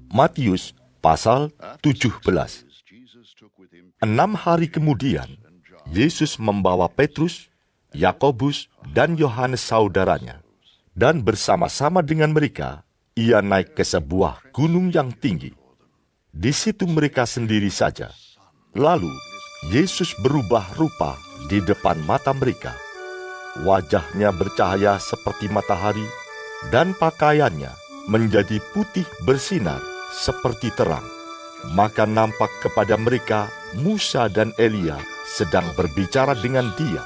Matius pasal 17. 6 hari kemudian, Yesus membawa Petrus, Yakobus, dan Yohanes saudaranya, dan bersama-sama dengan mereka, ia naik ke sebuah gunung yang tinggi. Di situ mereka sendiri saja. Lalu, Yesus berubah rupa di depan mata mereka. Wajahnya bercahaya seperti matahari, dan pakaiannya menjadi putih bersinar seperti terang. Maka nampak kepada mereka Musa dan Elia sedang berbicara dengan dia.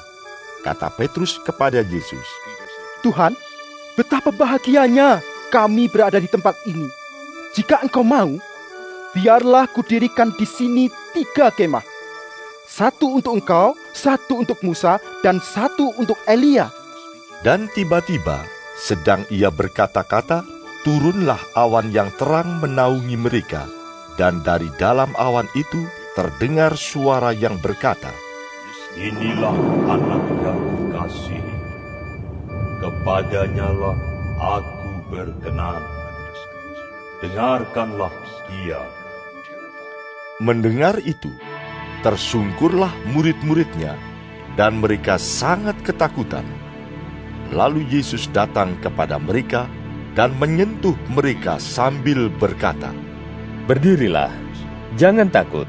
Kata Petrus kepada Yesus, Tuhan, betapa bahagianya kami berada di tempat ini. Jika Engkau mau, biarlah kudirikan di sini 3 kemah. 1 untuk Engkau, 1 untuk Musa, dan 1 untuk Elia. Dan tiba-tiba, sedang ia berkata-kata, turunlah awan yang terang menaungi mereka, dan dari dalam awan itu terdengar suara yang berkata, Inilah anak yang kukasihi, kepadanyalah aku berkenan. Dengarkanlah dia. Mendengar itu, tersungkurlah murid-muridnya, dan mereka sangat ketakutan. Lalu Yesus datang kepada mereka dan menyentuh mereka sambil berkata, Berdirilah, jangan takut.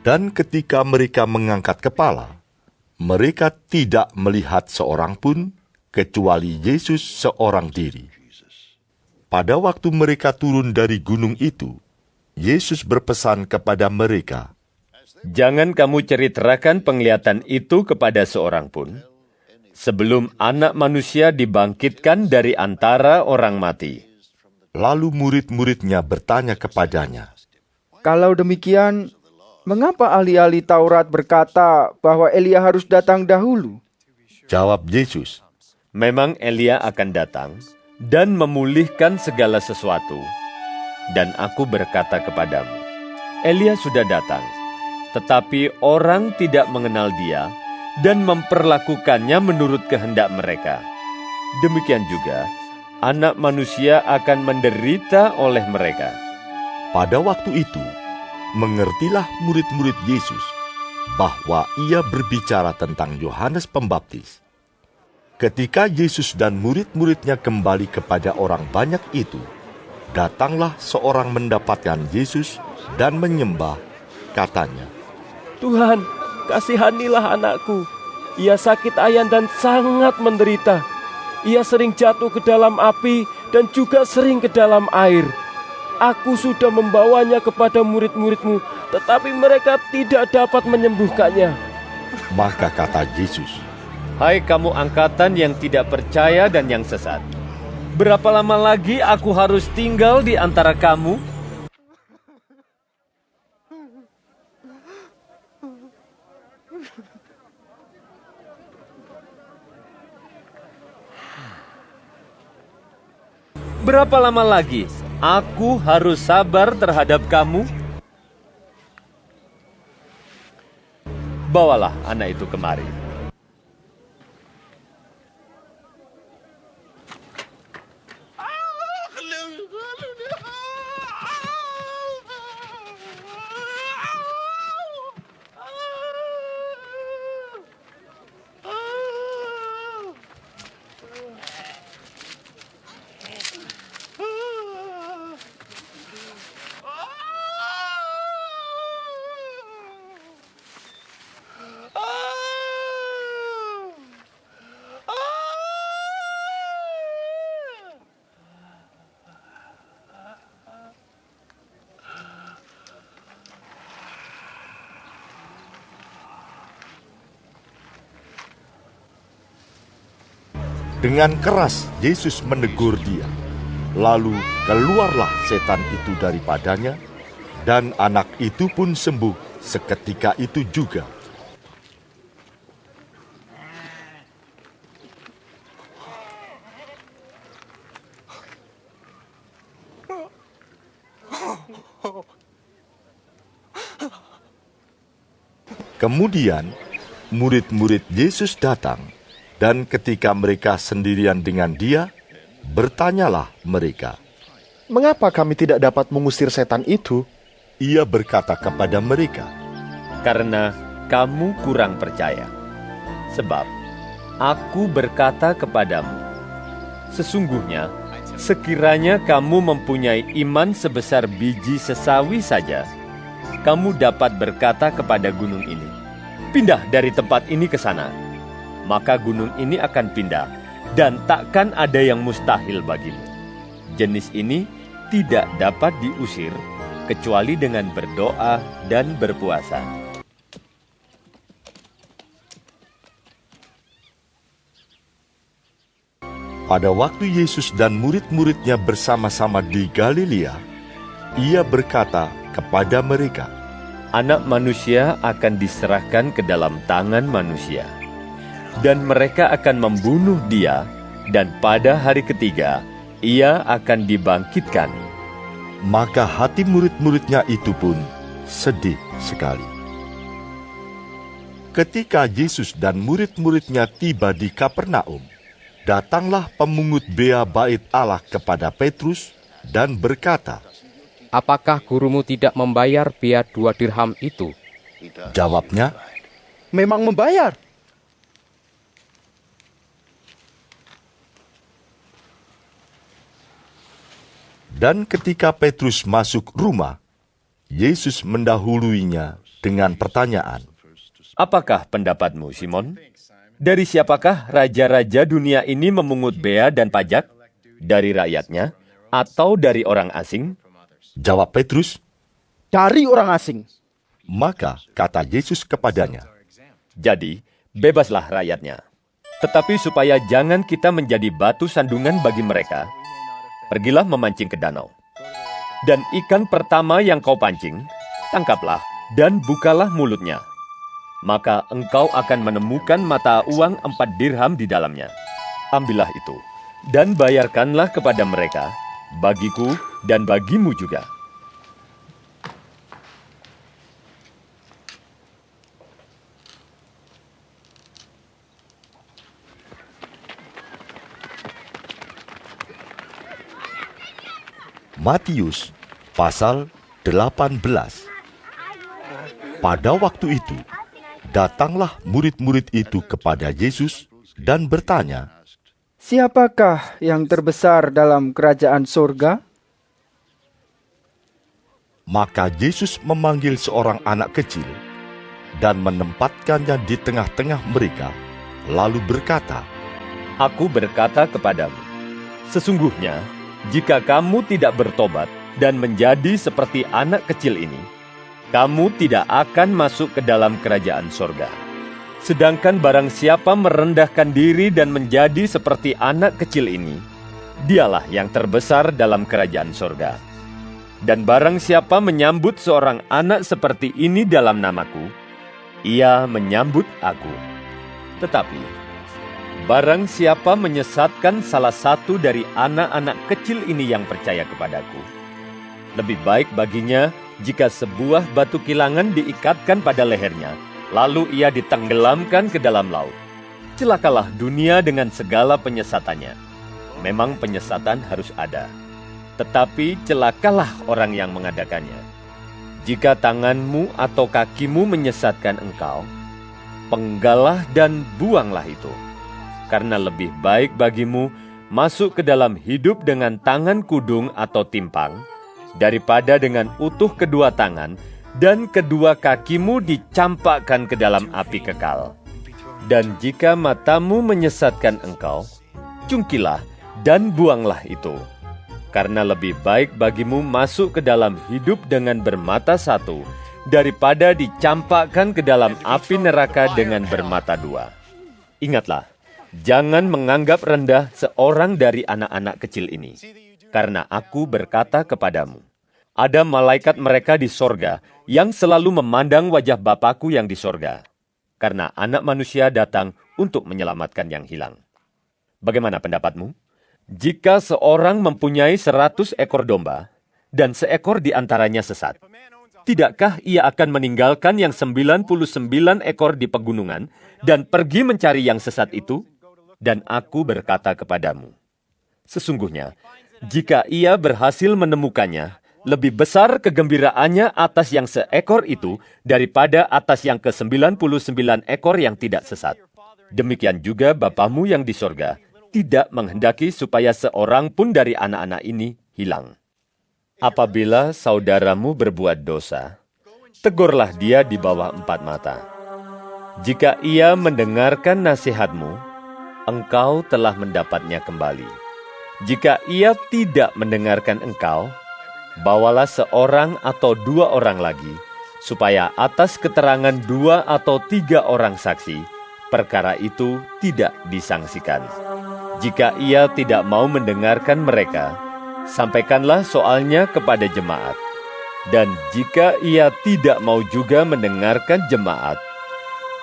Dan ketika mereka mengangkat kepala, mereka tidak melihat seorang pun, kecuali Yesus seorang diri. Pada waktu mereka turun dari gunung itu, Yesus berpesan kepada mereka, Jangan kamu ceritakan penglihatan itu kepada seorang pun, sebelum Anak Manusia dibangkitkan dari antara orang mati. Lalu murid-muridnya bertanya kepadanya, Kalau demikian, mengapa ahli-ahli Taurat berkata bahwa Elia harus datang dahulu? Jawab Yesus, Memang Elia akan datang dan memulihkan segala sesuatu. Dan aku berkata kepadamu, Elia sudah datang, tetapi orang tidak mengenal dia dan memperlakukannya menurut kehendak mereka. Demikian juga, Anak Manusia akan menderita oleh mereka. pada waktu itu, mengertilah murid-murid Yesus bahwa ia berbicara tentang Yohanes Pembaptis. Ketika Yesus dan murid-muridnya kembali kepada orang banyak itu, datanglah seorang mendapatkan Yesus dan menyembah, katanya, Tuhan, kasihanilah anakku. Ia sakit ayan dan sangat menderita. Ia sering jatuh ke dalam api dan juga sering ke dalam air. Aku sudah membawanya kepada murid-muridmu, tetapi mereka tidak dapat menyembuhkannya. Maka kata Yesus, Hai kamu angkatan yang tidak percaya dan yang sesat. Berapa lama lagi aku harus tinggal di antara kamu? Berapa lama lagi aku harus sabar terhadap kamu? Bawalah anak itu kemari. dengan keras Yesus menegur dia. Lalu keluarlah setan itu daripadanya, dan anak itu pun sembuh seketika itu juga. Kemudian, murid-murid Yesus datang, dan ketika mereka sendirian dengan dia, bertanyalah mereka, Mengapa kami tidak dapat mengusir setan itu? Ia berkata kepada mereka, Karena kamu kurang percaya. Sebab aku berkata kepadamu, sesungguhnya sekiranya kamu mempunyai iman sebesar biji sesawi saja, kamu dapat berkata kepada gunung ini, pindah dari tempat ini ke sana. Maka gunung ini akan pindah, dan takkan ada yang mustahil bagimu. Jenis ini tidak dapat diusir, kecuali dengan berdoa dan berpuasa. Pada waktu Yesus dan murid-muridnya bersama-sama di Galilea, ia berkata kepada mereka, Anak manusia akan diserahkan ke dalam tangan manusia, dan mereka akan membunuh dia, dan pada hari ketiga ia akan dibangkitkan. Maka hati murid-muridnya itu pun sedih sekali. Ketika Yesus dan murid-muridnya tiba di Kapernaum, datanglah pemungut bea bait Allah kepada Petrus dan berkata, Apakah gurumu tidak membayar bea 2 dirham itu? Jawabnya, Memang membayar. Dan ketika Petrus masuk rumah, Yesus mendahuluinya dengan pertanyaan, Apakah pendapatmu, Simon? Dari siapakah raja-raja dunia ini memungut bea dan pajak? Dari rakyatnya atau dari orang asing? Jawab Petrus. Dari orang asing. Maka kata Yesus kepadanya, Jadi, bebaslah rakyatnya. Tetapi supaya jangan kita menjadi batu sandungan bagi mereka, pergilah memancing ke danau. Dan ikan pertama yang kau pancing, tangkaplah dan bukalah mulutnya. Maka engkau akan menemukan mata uang 4 dirham di dalamnya. Ambillah itu, dan bayarkanlah kepada mereka, bagiku dan bagimu juga. Matius pasal 18. Pada waktu itu, datanglah murid-murid itu kepada Yesus dan bertanya, Siapakah yang terbesar dalam kerajaan surga? Maka Yesus memanggil seorang anak kecil dan menempatkannya di tengah-tengah mereka, lalu berkata, Aku berkata kepadamu, sesungguhnya, jika kamu tidak bertobat dan menjadi seperti anak kecil ini, kamu tidak akan masuk ke dalam kerajaan sorga. Sedangkan barang siapa merendahkan diri dan menjadi seperti anak kecil ini, dialah yang terbesar dalam kerajaan sorga. Dan barang siapa menyambut seorang anak seperti ini dalam namaku, ia menyambut aku. Tetapi, barang siapa menyesatkan salah satu dari anak-anak kecil ini yang percaya kepadaku, lebih baik baginya jika sebuah batu kilangan diikatkan pada lehernya, lalu ia ditenggelamkan ke dalam laut. Celakalah dunia dengan segala penyesatannya. Memang penyesatan harus ada, tetapi celakalah orang yang mengadakannya. Jika tanganmu atau kakimu menyesatkan engkau, penggalah dan buanglah itu. Karena lebih baik bagimu masuk ke dalam hidup dengan tangan kudung atau timpang, daripada dengan utuh kedua tangan dan kedua kakimu dicampakkan ke dalam api kekal. Dan jika matamu menyesatkan engkau, cungkilah dan buanglah itu. Karena lebih baik bagimu masuk ke dalam hidup dengan bermata satu, daripada dicampakkan ke dalam api neraka dengan bermata dua. Ingatlah, jangan menganggap rendah seorang dari anak-anak kecil ini. Karena aku berkata kepadamu, ada malaikat mereka di sorga yang selalu memandang wajah Bapakku yang di sorga. Karena anak manusia datang untuk menyelamatkan yang hilang. Bagaimana pendapatmu? Jika seorang mempunyai 100 ekor domba, dan seekor di antaranya sesat, tidakkah ia akan meninggalkan yang 99 ekor di pegunungan, dan pergi mencari yang sesat itu? Dan aku berkata kepadamu, sesungguhnya, Jika ia berhasil menemukannya, lebih besar kegembiraannya atas yang seekor itu daripada atas yang ke-99 ekor yang tidak sesat. Demikian juga Bapamu yang di sorga tidak menghendaki supaya seorang pun dari anak-anak ini hilang. Apabila saudaramu berbuat dosa, tegurlah dia di bawah 4 mata. Jika ia mendengarkan nasihatmu, engkau telah mendapatnya kembali. Jika ia tidak mendengarkan engkau, bawalah seorang atau 2 orang lagi, supaya atas keterangan 2 atau 3 orang saksi, perkara itu tidak disangsikan. Jika ia tidak mau mendengarkan mereka, sampaikanlah soalnya kepada jemaat. Dan jika ia tidak mau juga mendengarkan jemaat,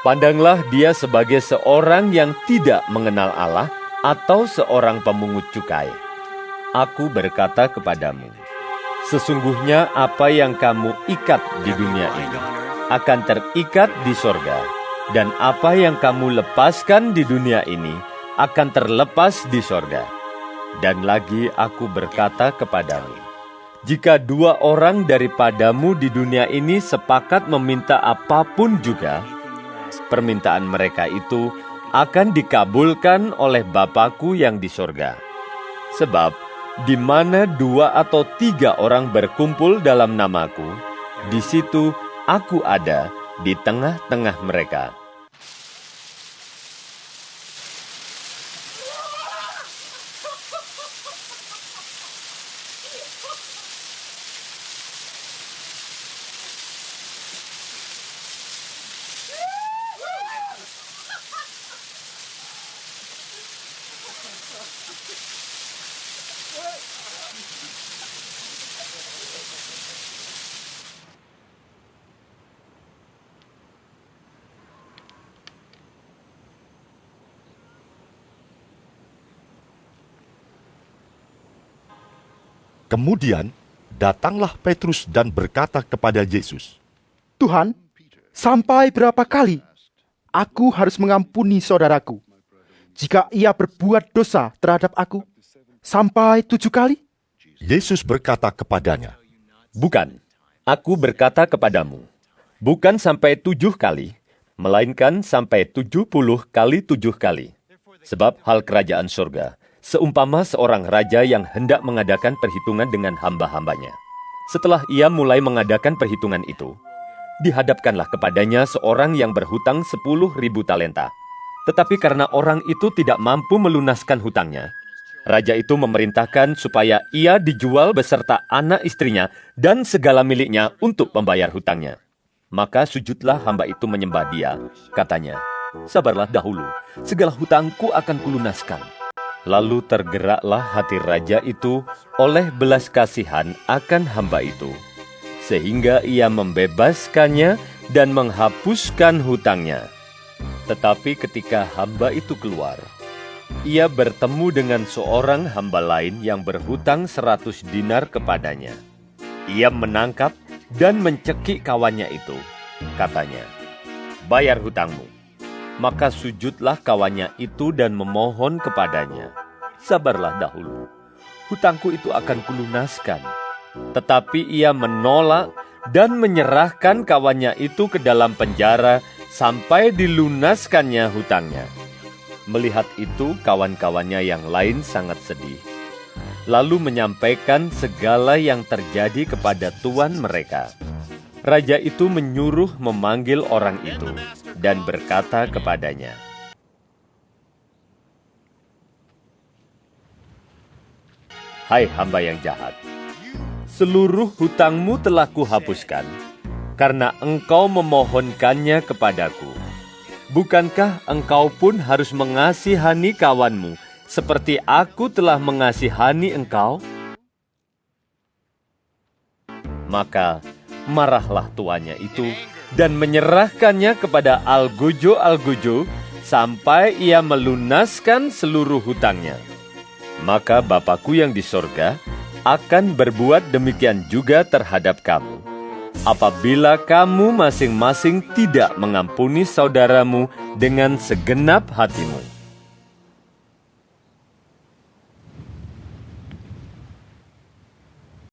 pandanglah dia sebagai seorang yang tidak mengenal Allah atau seorang pemungut cukai. Aku berkata kepadamu, sesungguhnya apa yang kamu ikat di dunia ini akan terikat di sorga, dan apa yang kamu lepaskan di dunia ini akan terlepas di sorga. Dan lagi aku berkata kepadamu, jika 2 orang daripadamu di dunia ini sepakat meminta apapun juga, permintaan mereka itu akan dikabulkan oleh Bapa-Ku yang di sorga. Sebab, di mana 2 atau 3 orang berkumpul dalam nama-Ku, di situ Aku ada di tengah-tengah mereka. Kemudian datanglah Petrus dan berkata kepada Yesus, Tuhan, sampai berapa kali aku harus mengampuni saudaraku jika ia berbuat dosa terhadap aku? Sampai 7 kali? Yesus berkata kepadanya, Bukan, aku berkata kepadamu, bukan sampai 7 kali, melainkan sampai 70 kali 7 kali. Sebab hal kerajaan surga seumpama seorang raja yang hendak mengadakan perhitungan dengan hamba-hambanya. Setelah ia mulai mengadakan perhitungan itu, dihadapkanlah kepadanya seorang yang berhutang 10.000 talenta. Tetapi karena orang itu tidak mampu melunaskan hutangnya, raja itu memerintahkan supaya ia dijual beserta anak istrinya dan segala miliknya untuk membayar hutangnya. Maka sujudlah hamba itu menyembah dia, katanya, sabarlah dahulu, segala hutangku akan kulunaskan. Lalu tergeraklah hati raja itu oleh belas kasihan akan hamba itu, sehingga ia membebaskannya dan menghapuskan hutangnya. Tetapi ketika hamba itu keluar, ia bertemu dengan seorang hamba lain yang berhutang 100 dinar kepadanya. Ia menangkap dan mencekik kawannya itu, katanya, bayar hutangmu. Maka sujudlah kawannya itu dan memohon kepadanya, sabarlah dahulu, hutangku itu akan kulunaskan. Tetapi ia menolak dan menyerahkan kawannya itu ke dalam penjara sampai dilunaskannya hutangnya. Melihat itu, kawan-kawannya yang lain sangat sedih, lalu menyampaikan segala yang terjadi kepada tuan mereka. Raja itu menyuruh memanggil orang itu dan berkata kepadanya, Hai hamba yang jahat, seluruh hutangmu telah kuhapuskan, karena engkau memohonkannya kepadaku. Bukankah engkau pun harus mengasihani kawanmu, seperti aku telah mengasihani engkau? Maka marahlah tuannya itu, dan menyerahkannya kepada algojo-algojo, sampai ia melunaskan seluruh hutangnya. Maka Bapa-Ku yang di sorga akan berbuat demikian juga terhadap kamu, apabila kamu masing-masing tidak mengampuni saudaramu dengan segenap hatimu.